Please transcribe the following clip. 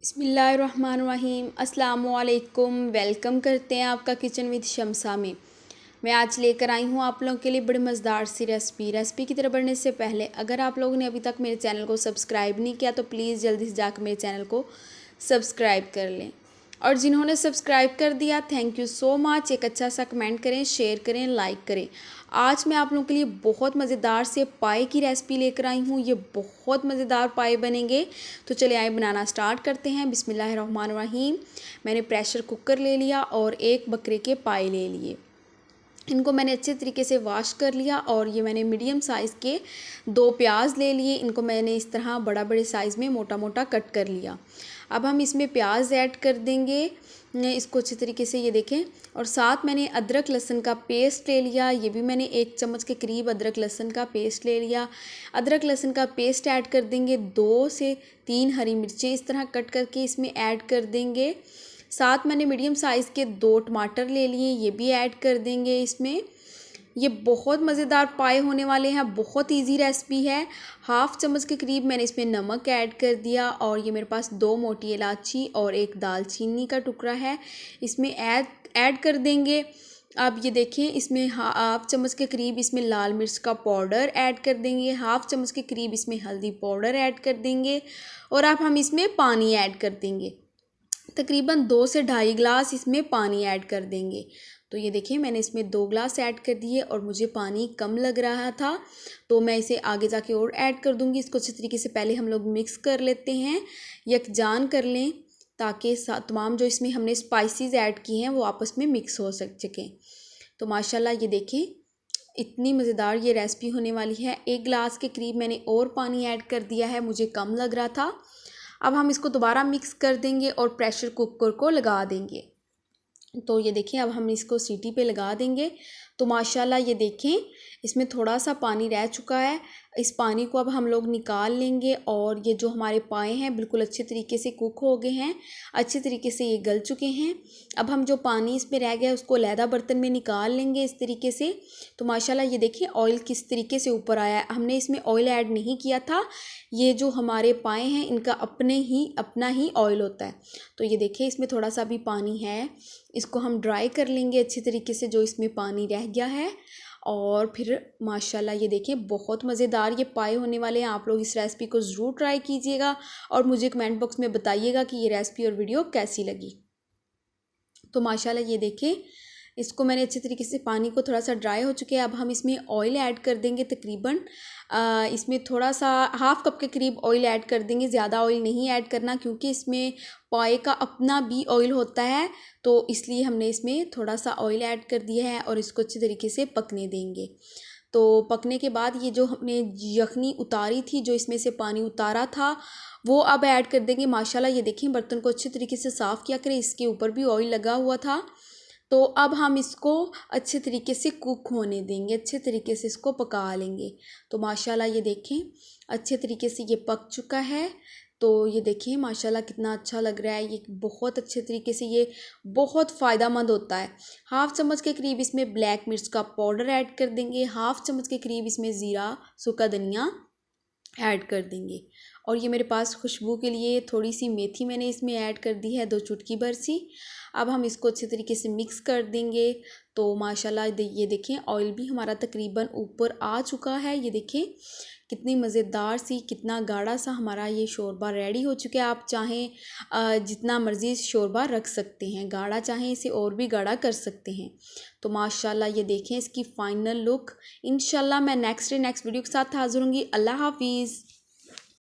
बिस्मिल्लाहिर्रहमानिर्रहीम अस्सलाम वालेकुम। वेलकम करते हैं आपका किचन विद शमसा में। मैं आज लेकर आई हूँ आप लोगों के लिए बड़ी मज़ेदार सी रेसिपी की तरफ बढ़ने से पहले अगर आप लोगों ने अभी तक मेरे चैनल को सब्सक्राइब नहीं किया तो प्लीज़ जल्दी से जाकर मेरे चैनल को सब्सक्राइब कर लें, और जिन्होंने सब्सक्राइब कर दिया थैंक यू सो मच। एक अच्छा सा कमेंट करें, शेयर करें, लाइक करें। आज मैं आप लोगों के लिए बहुत मज़ेदार से पाए की रेसिपी लेकर आई हूँ। ये बहुत मज़ेदार पाए बनेंगे, तो चलिए आइए बनाना स्टार्ट करते हैं। बिस्मिल्लाहिर्रहमानिर्रहीम। मैंने प्रेशर कुकर ले लिया और एक बकरे के पाए ले लिए। इनको मैंने अच्छे तरीके से वॉश कर लिया और ये मैंने मीडियम साइज़ के 2 प्याज ले लिए। इनको मैंने इस तरह बड़े साइज़ में मोटा मोटा कट कर लिया। अब हम इसमें प्याज ऐड कर देंगे, इसको अच्छे तरीके से ये देखें। और साथ मैंने अदरक लहसुन का पेस्ट ले लिया। ये भी मैंने 1 चम्मच के करीब अदरक लहसुन का पेस्ट ले लिया। अदरक लहसुन का पेस्ट ऐड कर देंगे। 2 से 3 हरी मिर्चें इस तरह कट करके इसमें ऐड कर देंगे। साथ मैंने मीडियम साइज़ के 2 टमाटर ले लिए, ये भी ऐड कर देंगे इसमें। ये बहुत मज़ेदार पाए होने वाले हैं, बहुत इजी रेसिपी है। हाफ़ चम्मच के करीब मैंने इसमें नमक ऐड कर दिया और ये मेरे पास 2 मोटी इलायची और 1 दालचीनी का टुकड़ा है, इसमें ऐड कर देंगे। अब ये देखें, इसमें हाफ़ चम्मच के करीब इसमें लाल मिर्च का पाउडर ऐड कर देंगे, हाफ़ चम्मच के करीब इसमें हल्दी पाउडर ऐड कर देंगे और अब हम इसमें पानी ऐड कर देंगे। तकरीबन 2 से ढाई गिलास इसमें पानी ऐड कर देंगे। तो ये देखिए मैंने इसमें 2 गिलास ऐड कर दिए और मुझे पानी कम लग रहा था तो मैं इसे आगे जाके और ऐड कर दूंगी। इसको अच्छे तरीके से पहले हम लोग मिक्स कर लेते हैं, यकजान कर लें, ताकि तमाम जो इसमें हमने स्पाइसेस ऐड की हैं वो आपस में मिक्स हो सकें। तो माशाल्लाह ये देखें इतनी मज़ेदार ये रेसिपी होने वाली है। 1 गिलास के करीब मैंने और पानी ऐड कर दिया है, मुझे कम लग रहा था। अब हम इसको दोबारा मिक्स कर देंगे और प्रेशर कुकर को लगा देंगे। तो ये देखें अब हम इसको सीटी पे लगा देंगे। तो माशाल्लाह ये देखें इसमें थोड़ा सा पानी रह चुका है। इस पानी को अब हम लोग निकाल लेंगे और ये जो हमारे पाए हैं बिल्कुल अच्छे तरीके से कुक हो गए हैं, अच्छे तरीके से ये गल चुके हैं। अब हम जो पानी इसमें रह गया उसको अलहदा बर्तन में निकाल लेंगे इस तरीके से। तो माशाल्लाह ये देखिए ऑयल किस तरीके से ऊपर आया है। हमने इसमें ऑयल ऐड नहीं किया था, ये जो हमारे पाए हैं इनका अपना ही ऑयल होता है। तो ये देखिए इसमें थोड़ा सा भी पानी है, इसको हम ड्राई कर लेंगे अच्छी तरीके से जो इसमें पानी रह गया है। और फिर माशाल्लाह ये देखें बहुत मज़ेदार ये पाए होने वाले हैं। आप लोग इस रेसिपी को ज़रूर ट्राई कीजिएगा और मुझे कमेंट बॉक्स में बताइएगा कि ये रेसिपी और वीडियो कैसी लगी। तो माशाल्लाह ये देखें इसको मैंने अच्छे तरीके से, पानी को थोड़ा सा ड्राई हो चुके हैं। अब हम इसमें ऑयल ऐड कर देंगे, तकरीबन इसमें थोड़ा सा हाफ़ कप के करीब ऑयल ऐड कर देंगे। ज़्यादा ऑयल नहीं ऐड करना क्योंकि इसमें पाए का अपना भी ऑयल होता है, तो इसलिए हमने इसमें थोड़ा सा ऑयल ऐड कर दिया है और इसको अच्छे तरीके से पकने देंगे। तो पकने के बाद ये जो हमने यखनी उतारी थी, जो इसमें से पानी उतारा था, वो अब ऐड कर देंगे। माशाल्लाह ये देखें बर्तन को अच्छे तरीके से साफ़ किया करें, इसके ऊपर भी ऑयल लगा हुआ था। तो अब हम इसको अच्छे तरीके से कुक होने देंगे, अच्छे तरीके से इसको पका लेंगे। तो माशाल्लाह ये देखें अच्छे तरीके से ये पक चुका है। तो ये देखिए माशाल्लाह कितना अच्छा लग रहा है। ये बहुत अच्छे तरीके से ये बहुत फ़ायदेमंद होता है। हाफ़ चम्मच के करीब इसमें ब्लैक मिर्च का पाउडर ऐड कर देंगे, हाफ़ चम्मच के करीब इसमें ज़ीरा सूखा धनिया ऐड कर देंगे। और ये मेरे पास खुशबू के लिए थोड़ी सी मेथी मैंने इसमें ऐड कर दी है, 2 चुटकी भर सी। अब हम इसको अच्छे तरीके से मिक्स कर देंगे। तो माशाल्लाह ये देखें ऑयल भी हमारा तकरीबन ऊपर आ चुका है। ये देखें कितनी मज़ेदार सी, कितना गाढ़ा सा हमारा ये शोरबा रेडी हो चुका है। आप चाहें जितना मर्ज़ी शोरबा रख सकते हैं, गाढ़ा चाहें इसे और भी गाढ़ा कर सकते हैं। तो माशाल्लाह ये देखें इसकी फ़ाइनल लुक। इंशाल्लाह मैं नेक्स्ट वीडियो के साथ हाज़िर होंगी। अल्लाह हाफ़िज़।